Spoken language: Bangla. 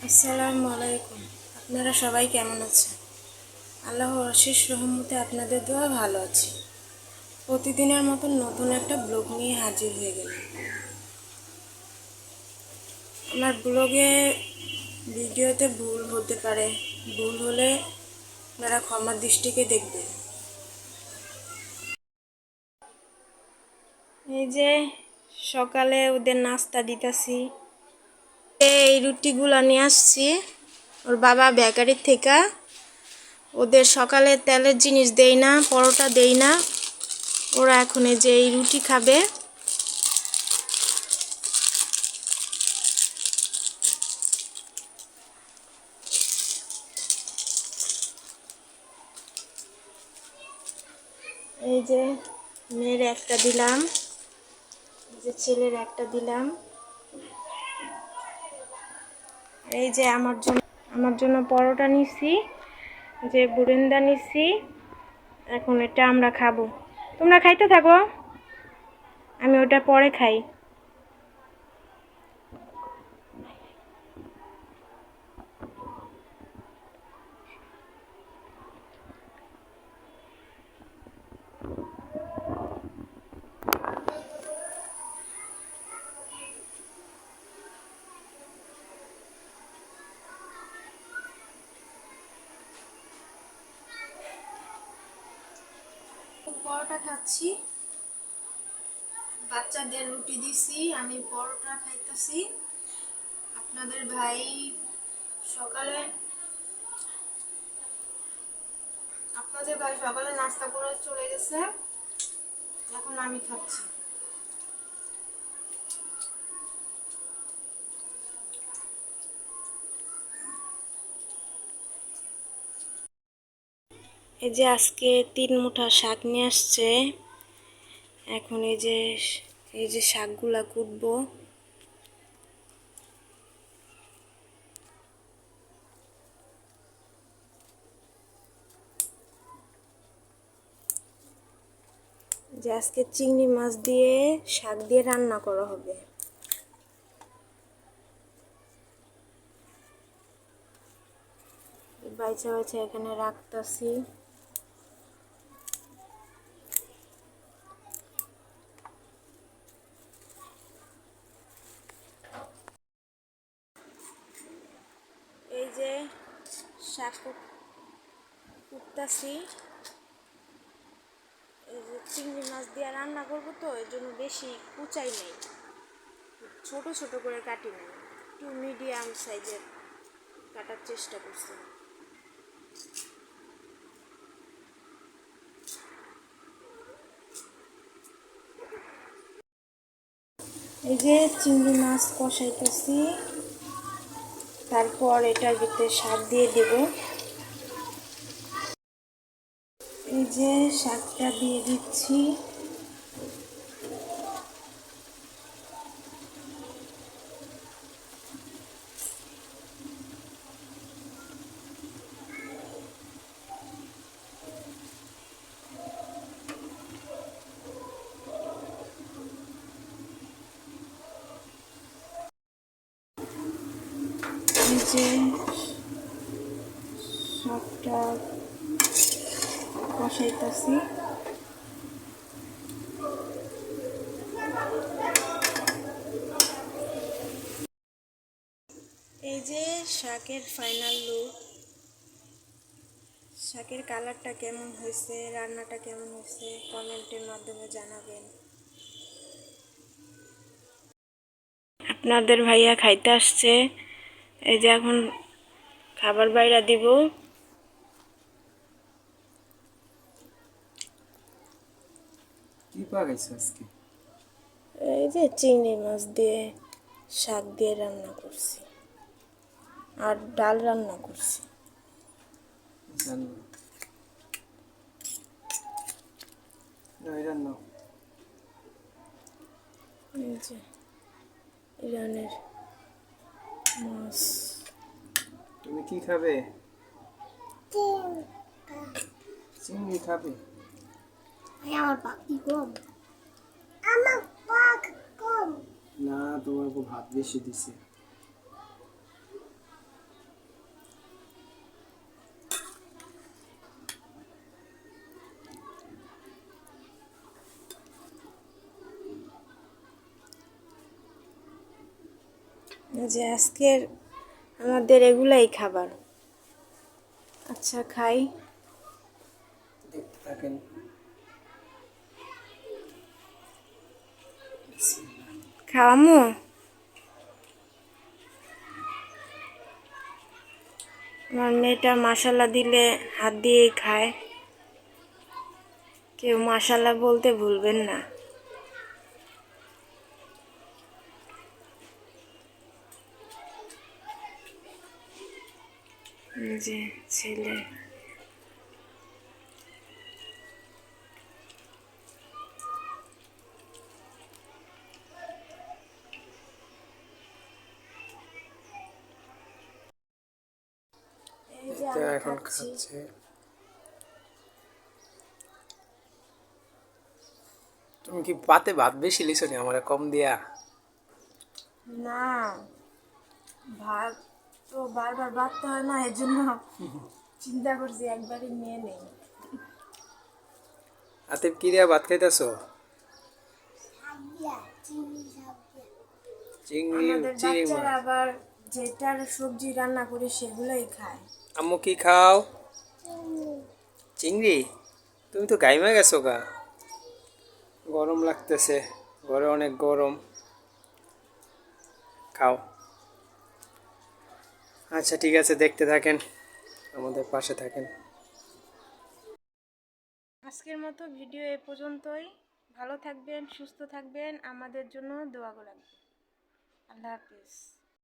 আসসালামু আলাইকুম। আপনারা সবাই কেমন আছেন? আল্লাহর অশেষ রহমতে আপনাদের দোয়া ভালো আছি। প্রতিদিনের মতন নতুন একটা ব্লগ নিয়ে হাজির হয়ে গেলাম। আমার ব্লগে ভিডিওতে ভুল হতে পারে, ভুল হলে আপনারা ক্ষমার দৃষ্টিকে দেখবেন। এই যে সকালে ওদের নাস্তা দিতেছি, এই রুটিগুলো নিয়ে আসছি ওর বাবা বেকারির থেকে। ওদের সকালে তেলের জিনিস দেই না, পরোটা দেই না। ওরা এখন এই যে এই রুটি খাবে। এই যে মেয়ের একটা দিলাম, এই যে ছেলের একটা দিলাম, এই যে আমার জন্য পরোটা নিছি, যে বুরেন্দা নিছি। এখন এটা আমরা খাবো, তোমরা খাইতে থাকো, আমি ওটা পরে খাই। পরোটা খাচ্ছি, বাচ্চাদের রুটি দিছি, আমি পরোটা খাইতেছি। আপনাদের ভাই সকালে নাস্তা করে চলে গেছে, এখন আমি খাচ্ছি। এই যে আজকে 3 মুঠা শাক নিয়ে আসছে। এখন এই যে শাকগুলা কুটবো। যে আজকে চিংড়ি মাছ দিয়ে শাক দিয়ে রান্না করা হবে। বাইচা বাইচা এখানে রাখতাছি। এই যে শাক কুটতাছি, এই যে চিংড়ি মাছ দিয়ে রান্না করবো, তো এর জন্য বেশি কুচাই নেই, ছোট ছোট করে কাটি নেই, একটু মিডিয়াম সাইজের কাটার চেষ্টা করছি। এই যে চিংড়ি মাছ কষাইতেছি, তারপর এটার ভিতরে শাক দিয়ে দেব। এই যে শাকটা দিয়ে দিচ্ছি। এই যে শাকটা কষাইতেছি। এই যে শাকের ফাইনাল লুক। শাকের কালারটা কেমন হয়েছে, রান্নাটা কেমন হয়েছে কমেন্টের মাধ্যমে জানাবেন। আপনাদের ভাইয়া খাইতে আসছে, এই যে এখন খাবার বাইরা দিব। কি পাকাইছো আজকে? এই যে চিংড়ি মাছ দিয়ে শাক দিয়ে রান্না করছি, আর ডাল রান্না করছি। জানো রান্না এই যে ইরানের মাছ। তুমি কি খাবে? চিংড়ি খাবে? আমার পাখি কম, আমার পাখি কম। না, তোমাকে ভাত বেশি দিছে। এই যে আজকের আমাদের এগুলাই খাবার। আচ্ছা খাই। দেখতে থাকেন। খাওয়ামু। আমার মেয়েটা মশলা দিলে হাত দিয়েই খায়। কেউ মশলা বলতে ভুলবেন না। এই যে ছেলে। এই যে এটা আমি এখন খাচ্ছি। খাচ্ছে। তুমি কি পাতে ভাত বেশি লিছো নি আমারে কম দিয়া? না, ভাত তো বারবার বাড়তে হয় না, এর জন্য চিন্তা করছি একবারই নিয়ে নেই। আতিফ কি দিয়া ভাত খাইতেছো? চিংড়ি আমাদের চিংড়ি বাচ্চারা মাছ। আবার যেটার সবজি রান্না করে সেগুলোই খায়। আম্মু কি খাও? চিংড়ি? তুমি তো গাইমা গেছো গা। গরম লাগতেছে, ঘরে অনেক গরম। খাও। আচ্ছা ঠিক আছে, দেখতে থাকেন, আমাদের পাশে থাকেন। আজকের মতো ভিডিও এ পর্যন্তই। ভালো থাকবেন, সুস্থ থাকবেন, আমাদের জন্য দোয়া রাখবেন। আল্লাহ হাফিজ।